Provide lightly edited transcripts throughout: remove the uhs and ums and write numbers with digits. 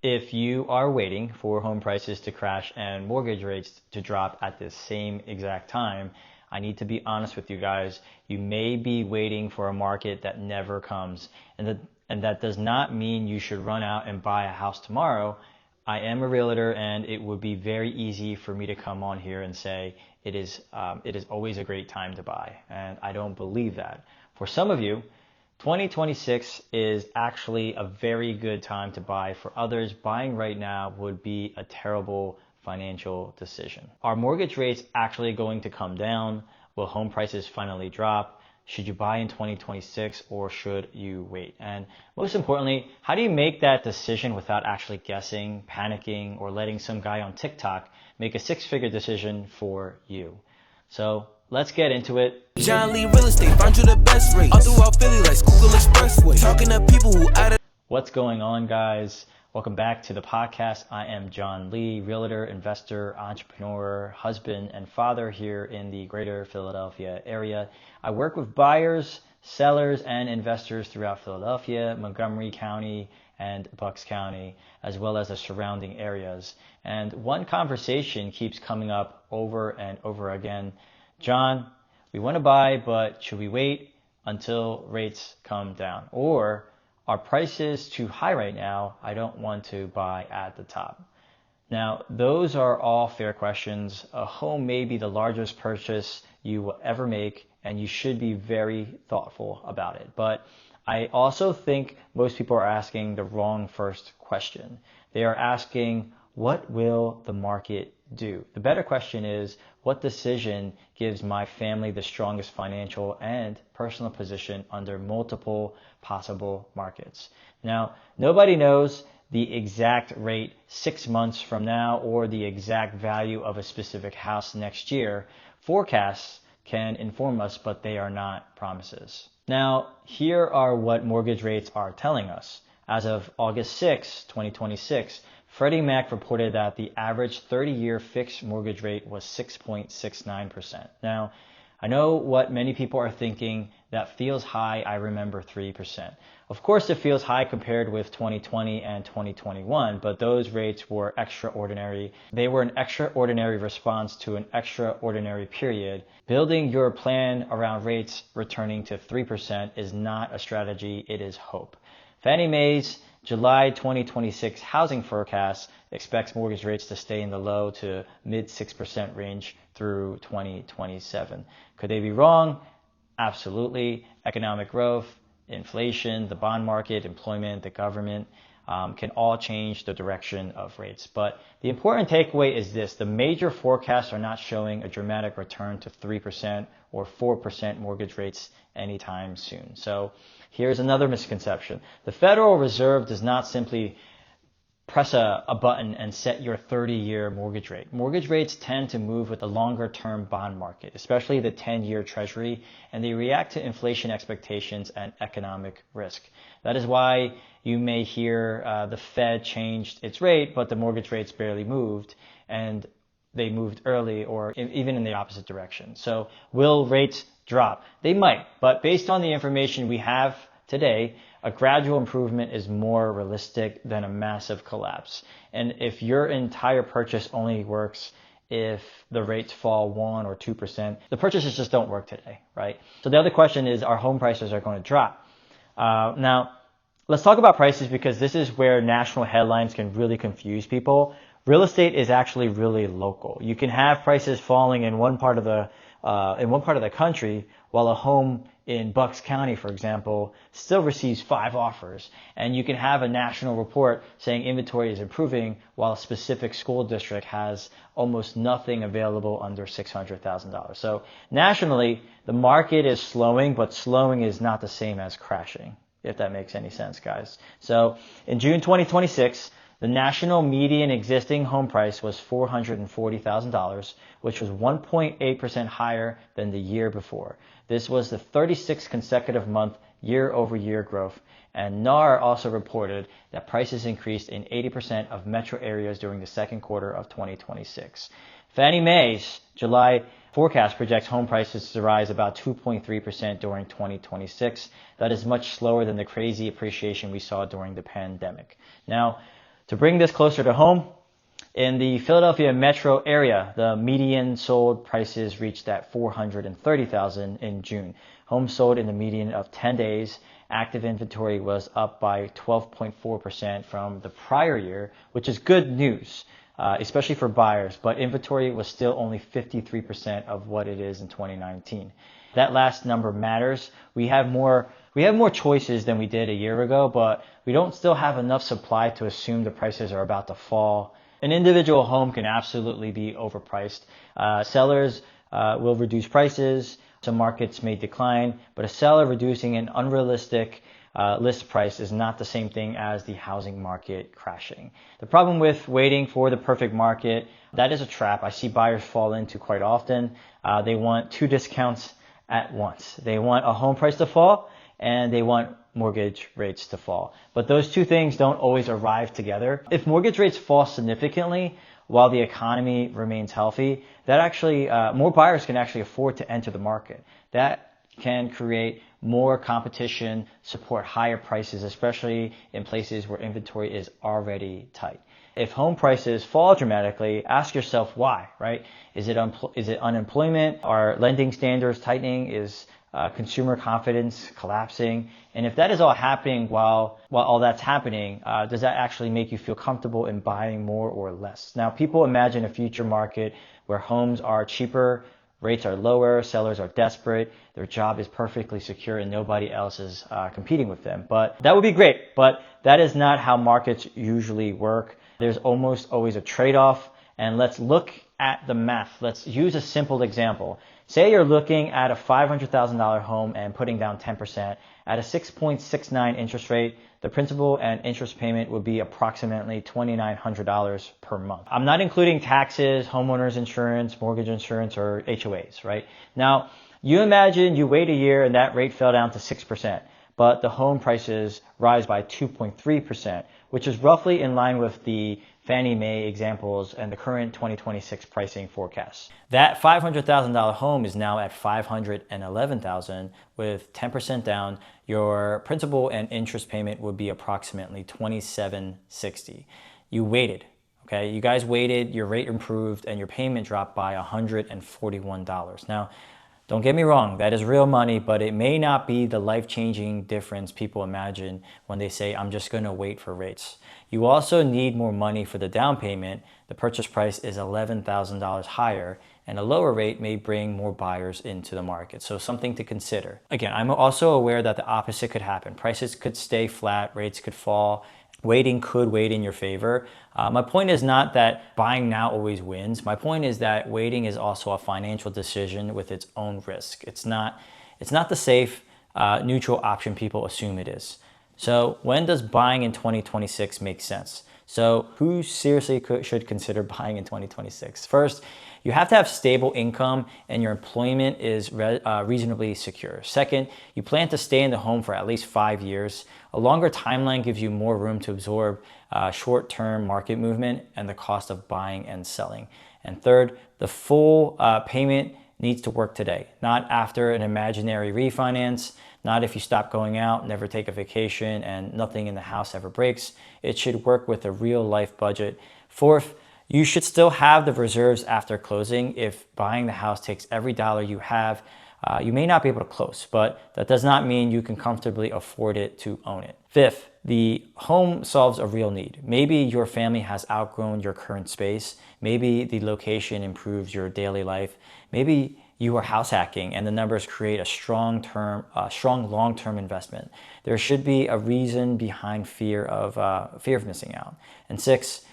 If you are waiting for home prices to crash and mortgage rates to drop at the same exact time, I need to be honest with you guys. You may be waiting for a market that never comes, and that does not mean you should run out and buy a house tomorrow. I am a realtor, and it would be very easy for me to come on here and say it is always a great time to buy, and I don't believe that. For some of you, 2026 is actually a very good time to buy. For others, buying right now would be a terrible financial decision. Are mortgage rates actually going to come down? Will home prices finally drop? Should you buy in 2026 or should you wait? And most importantly, how do you make that decision without actually guessing, panicking, or letting some guy on TikTok make a six-figure decision for you? So let's get into it. John Lee Real Estate, find you the best rates. All throughout Philly like Schuylkill Expressway. Talking to people who added. What's going on, guys? Welcome back to the podcast. I am John Lee, realtor, investor, entrepreneur, husband, and father here in the greater Philadelphia area. I work with buyers, sellers, and investors throughout Philadelphia, Montgomery County, and Bucks County, as well as the surrounding areas. And one conversation keeps coming up over and over again. John, we want to buy, but should we wait until rates come down? Or are prices too high right now? I don't want to buy at the top. Now, those are all fair questions. A home may be the largest purchase you will ever make, and you should be very thoughtful about it. But I also think most people are asking the wrong first question. They are asking, what will the market do? The better question is, what decision gives my family the strongest financial and personal position under multiple possible markets? Now, nobody knows the exact rate 6 months from now or the exact value of a specific house next year. Forecasts can inform us, but they are not promises. Now, here are what mortgage rates are telling us. As of August 6, 2026, Freddie Mac reported that the average 30-year fixed mortgage rate was 6.69%. Now, I know what many people are thinking, that feels high. I remember 3%. Of course, it feels high compared with 2020 and 2021, but those rates were extraordinary. They were an extraordinary response to an extraordinary period. Building your plan around rates returning to 3% is not a strategy, it is hope. Fannie Mae's July 2026 housing forecast expects mortgage rates to stay in the low to mid 6% range through 2027. Could they be wrong? Absolutely. Economic growth, inflation, the bond market, employment, the government can all change the direction of rates. But the important takeaway is this: the major forecasts are not showing a dramatic return to 3% or 4% mortgage rates anytime soon. So here's another misconception. The Federal Reserve does not simply press a button and set your 30-year mortgage rate. Mortgage rates tend to move with the longer-term bond market, especially the 10-year Treasury, and they react to inflation expectations and economic risk. That is why you may hear the Fed changed its rate, but the mortgage rates barely moved, and they moved early or even in the opposite direction. So will rates drop? They might, but based on the information we have today, a gradual improvement is more realistic than a massive collapse. And if your entire purchase only works if the rates fall 1 or 2%, the purchases just don't work today, right? So the other question is, our home prices are going to drop. Now, let's talk about prices, because this is where national headlines can really confuse people. Real estate is actually really local. You can have prices falling in one part of the country, while a home in Bucks County, for example, still receives 5 offers. And you can have a national report saying inventory is improving, while a specific school district has almost nothing available under $600,000. So nationally, the market is slowing, but slowing is not the same as crashing, if that makes any sense, guys. So in June 2026, the national median existing home price was $440,000, which was 1.8% higher than the year before. This was the 36th consecutive month year-over-year growth, and NAR also reported that prices increased in 80% of metro areas during the second quarter of 2026. Fannie Mae's July forecast projects home prices to rise about 2.3% during 2026. That is much slower than the crazy appreciation we saw during the pandemic. Now, To bring this closer to home, in the Philadelphia metro area, the median sold prices reached at $430,000 in June. Homes sold in the median of 10 days. Active inventory was up by 12.4% from the prior year, which is good news, especially for buyers, but inventory was still only 53% of what it is in 2019. That last number matters. We have more choices than we did a year ago, but we don't still have enough supply to assume the prices are about to fall. An individual home can absolutely be overpriced. Sellers will reduce prices. Some markets may decline, but a seller reducing an unrealistic list price is not the same thing as the housing market crashing. The problem with waiting for the perfect market, that is a trap I see buyers fall into quite often. They want two discounts at once. They want a home price to fall and they want mortgage rates to fall. But those two things don't always arrive together. If mortgage rates fall significantly while the economy remains healthy, that actually, more buyers can actually afford to enter the market. That can create more competition, support higher prices, especially in places where inventory is already tight. If home prices fall dramatically, ask yourself why, right? Is it unemployment? Are lending standards tightening? Is consumer confidence collapsing? And if that is all happening while all that's happening, does that actually make you feel comfortable in buying more or less? Now, people imagine a future market where homes are cheaper, rates are lower, sellers are desperate, their job is perfectly secure, and nobody else is competing with them. But that would be great, but that is not how markets usually work. There's almost always a trade-off, and let's look at the math. Let's use a simple example. Say you're looking at a $500,000 home and putting down 10%. At a 6.69 interest rate, the principal and interest payment would be approximately $2,900 per month. I'm not including taxes, homeowners insurance, mortgage insurance, or HOAs, right? Now, you imagine you wait a year and that rate fell down to 6%, but the home prices rise by 2.3%, which is roughly in line with the Fannie Mae examples and the current 2026 pricing forecasts. That $500,000 home is now at $511,000 with 10% down. Your principal and interest payment would be approximately $2,760. You waited, okay? You guys waited, your rate improved, and your payment dropped by $141. Now, don't get me wrong, that is real money, but it may not be the life-changing difference people imagine when they say, I'm just going to wait for rates. You also need more money for the down payment. The purchase price is $11,000 higher, and a lower rate may bring more buyers into the market. So something to consider. Again, I'm also aware that the opposite could happen. Prices could stay flat, rates could fall, waiting could wait in your favor. My point is not that buying now always wins. My point is that waiting is also a financial decision with its own risk. It's not the safe, neutral option people assume it is. So when does buying in 2026 make sense? So who seriously should consider buying in 2026? First, you have to have stable income and your employment is reasonably secure. Second, you plan to stay in the home for at least 5 years. A longer timeline gives you more room to absorb short-term market movement and the cost of buying and selling. And third, the full payment needs to work today, not after an imaginary refinance, not if you stop going out, never take a vacation, and nothing in the house ever breaks. It should work with a real life budget. Fourth, you should still have the reserves after closing. If buying the house takes every dollar you have, you may not be able to close, but that does not mean you can comfortably afford it to own it. Fifth, the home solves a real need. Maybe your family has outgrown your current space. Maybe the location improves your daily life. Maybe you are house hacking and the numbers create a strong long-term investment. There should be a reason behind fear of missing out. And six,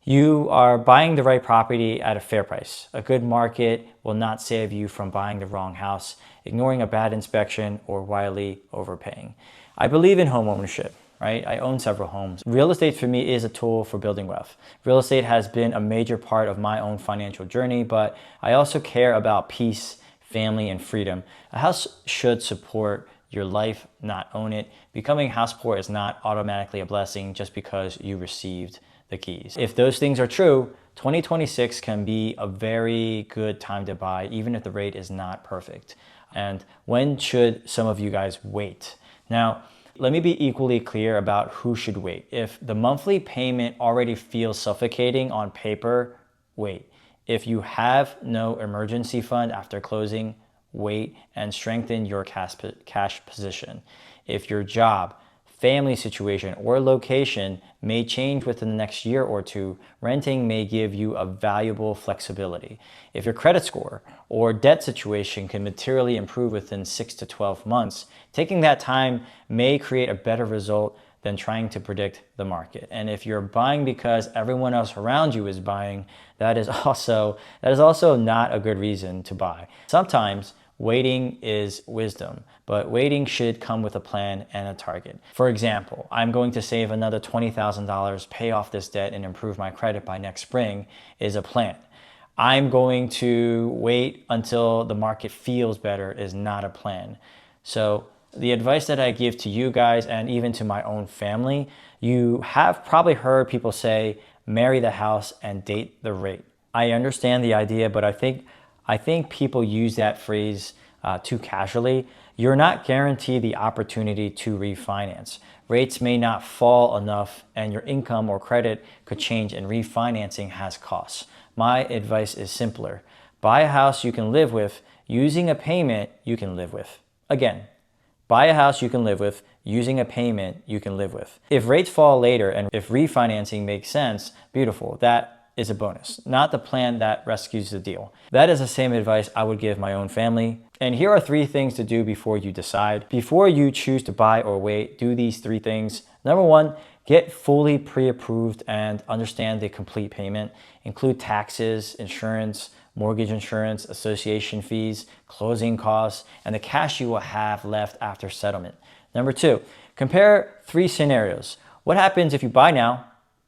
you are buying the right property at a fair price. A good market will not save you from buying the wrong house, ignoring a bad inspection, or wildly overpaying. I believe in home ownership, right? I own several homes. Real estate for me is a tool for building wealth. Real estate has been a major part of my own financial journey, but I also care about peace, family, and freedom. A house should support your life, not own it. Becoming house poor is not automatically a blessing just because you received the keys. If those things are true, 2026 can be a very good time to buy, even if the rate is not perfect. And when should some of you guys wait? Now, Let me be equally clear about who should wait. If the monthly payment already feels suffocating on paper, wait. If you have no emergency fund after closing, wait and strengthen your cash position. If your job, family situation, or location may change within the next year or two, renting may give you a valuable flexibility. If your credit score or debt situation can materially improve within 6 to 12 months, taking that time may create a better result than trying to predict the market. And if you're buying because everyone else around you is buying, that is also not a good reason to buy. Sometimes waiting is wisdom, but waiting should come with a plan and a target. For example, I'm going to save another $20,000, pay off this debt, and improve my credit by next spring is a plan. I'm going to wait until the market feels better is not a plan. So the advice that I give to you guys and even to my own family, you have probably heard people say, marry the house and date the rate. I understand the idea, but I think people use that phrase too casually. You're not guaranteed the opportunity to refinance. Rates may not fall enough and your income or credit could change, and refinancing has costs. My advice is simpler. Buy a house you can live with using a payment you can live with. Again, buy a house you can live with using a payment you can live with. If rates fall later and if refinancing makes sense, beautiful. That is a bonus, not the plan that rescues the deal. That is the same advice I would give my own family. And here are 3 things to do before you decide. Before you choose to buy or wait, do these 3 things. Number 1, get fully pre-approved and understand the complete payment. Include taxes, insurance, mortgage insurance, association fees, closing costs, and the cash you will have left after settlement. Number 2, compare 3 scenarios. What happens if you buy now?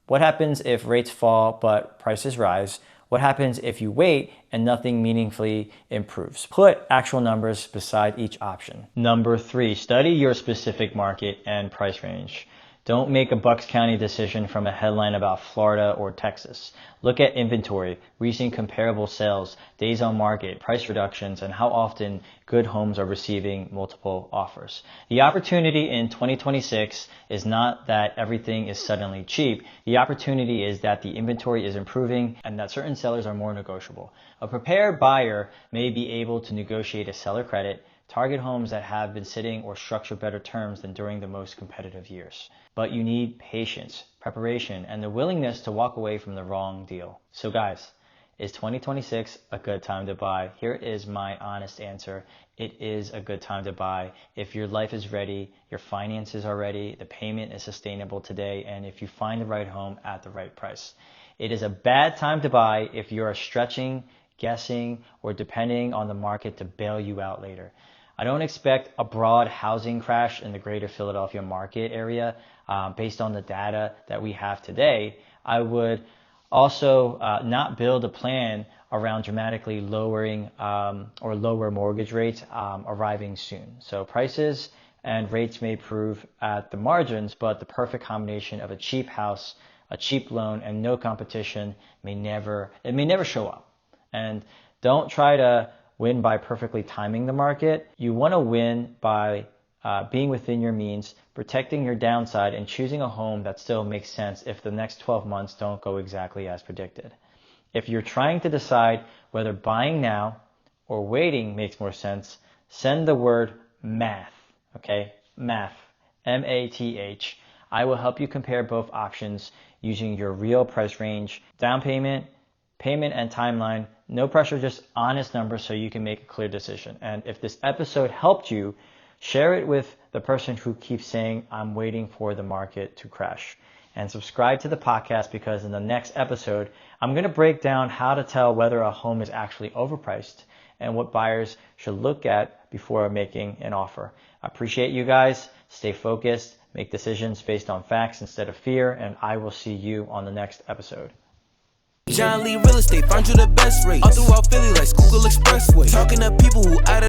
What happens if rates fall but prices rise? What happens if you wait and nothing meaningfully improves? Put actual numbers beside each option. Number 3, study your specific market and price range. Don't make a Bucks County decision from a headline about Florida or Texas. Look at inventory, recent comparable sales, days on market, price reductions, and how often good homes are receiving multiple offers. The opportunity in 2026 is not that everything is suddenly cheap. The opportunity is that the inventory is improving and that certain sellers are more negotiable. A prepared buyer may be able to negotiate a seller credit, target homes that have been sitting, or structure better terms than during the most competitive years. But you need patience, preparation, and the willingness to walk away from the wrong deal. So guys, is 2026 a good time to buy? Here is my honest answer. It is a good time to buy if your life is ready, your finances are ready, the payment is sustainable today, and if you find the right home at the right price. It is a bad time to buy if you are stretching, guessing, or depending on the market to bail you out later. I don't expect a broad housing crash in the greater Philadelphia market area based on the data that we have today. I would also not build a plan around dramatically lowering or lower mortgage rates arriving soon. So prices and rates may prove at the margins, but the perfect combination of a cheap house, a cheap loan, and no competition may never show up. And don't try to win by perfectly timing the market. You want to win by being within your means, protecting your downside, and choosing a home that still makes sense if the next 12 months don't go exactly as predicted. If you're trying to decide whether buying now or waiting makes more sense, send the word math, okay? Math, M-A-T-H. I will help you compare both options using your real price range, down payment, and timeline. No pressure, just honest numbers so you can make a clear decision. And if this episode helped you, share it with the person who keeps saying, I'm waiting for the market to crash. And subscribe to the podcast, because in the next episode, I'm going to break down how to tell whether a home is actually overpriced and what buyers should look at before making an offer. I appreciate you guys. Stay focused, make decisions based on facts instead of fear, and I will see you on the next episode. John Lee Real Estate, find you the best rates all throughout Philly like Schuylkill Expressway. Talking to people who out of